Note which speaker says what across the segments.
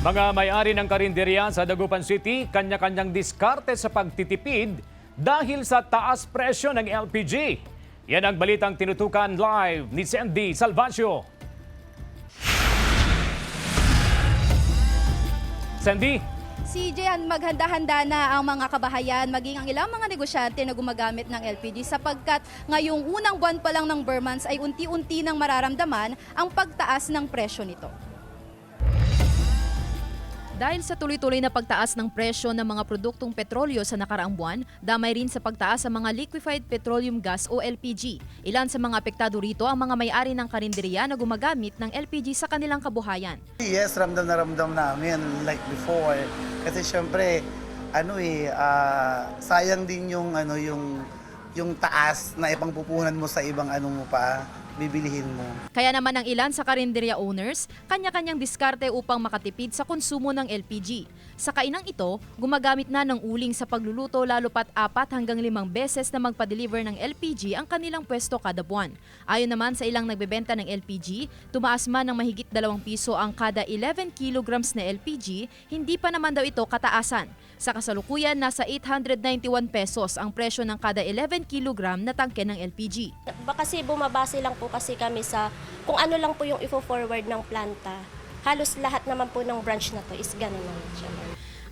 Speaker 1: Mga may-ari ng karinderya sa Dagupan City, kanya-kanyang diskarte sa pagtitipid dahil sa taas presyo ng LPG. Yan ang balitang tinutukan live ni Sandy Salvacio. Sandy?
Speaker 2: CJ, maghanda-handa na ang mga kabahayan, maging ang ilang mga negosyante na gumagamit ng LPG sapagkat ngayong unang buwan pa lang ng Burmans ay unti-unti nang mararamdaman ang pagtaas ng presyo nito. Dahil sa tuloy-tuloy na pagtaas ng presyo ng mga produktong petrolyo sa nakaraang buwan, damay rin sa pagtaas sa mga liquefied petroleum gas o LPG. Ilan sa mga apektado rito ang mga may-ari ng karinderya na gumagamit ng LPG sa kanilang kabuhayan.
Speaker 3: Yes, ramdam na ramdam namin like before. Kasi syempre, sayang din yung taas na ipangpupunan mo sa ibang mo pa, bibilihin mo.
Speaker 2: Kaya naman ang ilan sa karinderya owners, kanya-kanyang diskarte upang makatipid sa konsumo ng LPG. Sa kainang ito, gumagamit na ng uling sa pagluluto lalo pat 4 hanggang 5 beses na magpa-deliver ng LPG ang kanilang pwesto kada buwan. Ayon naman sa ilang nagbebenta ng LPG, tumaas man ng mahigit 2 piso ang kada 11 kilograms na LPG, hindi pa naman daw ito kataasan. Sa kasalukuyan, nasa 891 pesos ang presyo ng kada 11 kilogram na tangke ng LPG.
Speaker 4: Kasi bumabase lang po kasi kami sa kung ano lang po yung ifo-forward ng planta. Halos lahat naman po ng branch na to is ganun naman siya.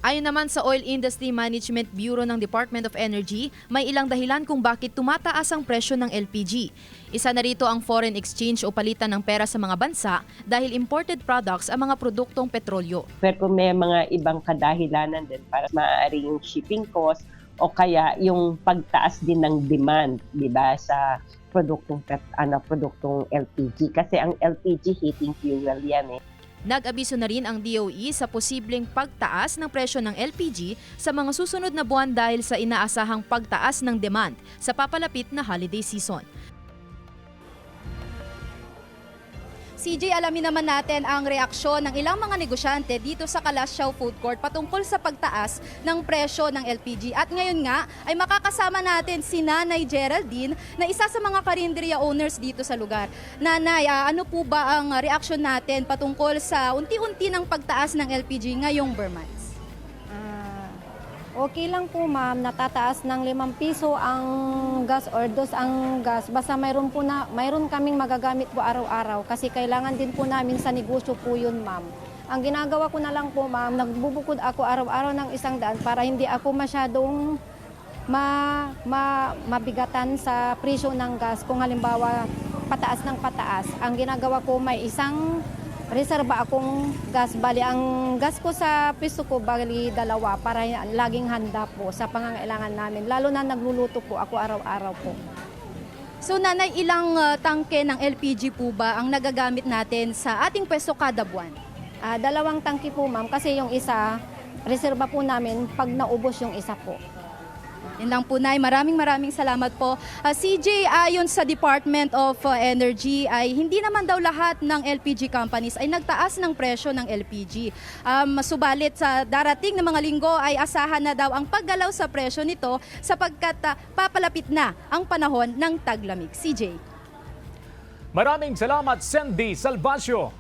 Speaker 2: Ayon naman sa Oil Industry Management Bureau ng Department of Energy, may ilang dahilan kung bakit tumataas ang presyo ng LPG. Isa na rito ang foreign exchange o palitan ng pera sa mga bansa dahil imported products ang mga produktong petrolyo.
Speaker 5: Pero kung may mga ibang kadahilanan din para maaaring yung shipping cost o kaya yung pagtaas din ng demand, di ba, sa produktong LPG. Kasi ang LPG heating fuel yan eh.
Speaker 2: Nag-abiso na rin ang DOE sa posibleng pagtaas ng presyo ng LPG sa mga susunod na buwan dahil sa inaasahang pagtaas ng demand sa papalapit na holiday season. CJ, alamin naman natin ang reaksyon ng ilang mga negosyante dito sa Kalasyaw Food Court patungkol sa pagtaas ng presyo ng LPG. At ngayon nga ay makakasama natin si Nanay Geraldine na isa sa mga karinderya owners dito sa lugar. Nanay, ano po ba ang reaksyon natin patungkol sa unti-unti ng pagtaas ng LPG ngayong Burmans?
Speaker 6: Okay lang po ma'am, natataas ng 5 piso ang gas or dos ang gas. Basta mayroon kaming magagamit po araw-araw kasi kailangan din po namin sa negosyo po yun ma'am. Ang ginagawa ko na lang po ma'am, nagbubukod ako araw-araw ng 100 para hindi ako masyadong mabigatan sa presyo ng gas. Kung halimbawa pataas ng pataas, ang ginagawa ko may isang reserba akong gas. Bali, ang gas ko sa piso ko, bali 2 para laging handa po sa pangangailangan namin. Lalo na nagluluto po ako araw-araw po.
Speaker 2: So Nanay, ilang tangke ng LPG po ba ang nagagamit natin sa ating pwesto kada buwan?
Speaker 6: 2 tangke po ma'am kasi yung isa, reserba po namin pag naubos yung isa po.
Speaker 2: Yan lang po, Nay. Maraming salamat po. CJ, ayon sa Department of Energy, ay hindi naman daw lahat ng LPG companies ay nagtaas ng presyo ng LPG. Subalit sa darating na mga linggo ay asahan na daw ang paggalaw sa presyo nito sapagkat papalapit na ang panahon ng taglamig. CJ.
Speaker 1: Maraming salamat, Sandy Salvacio.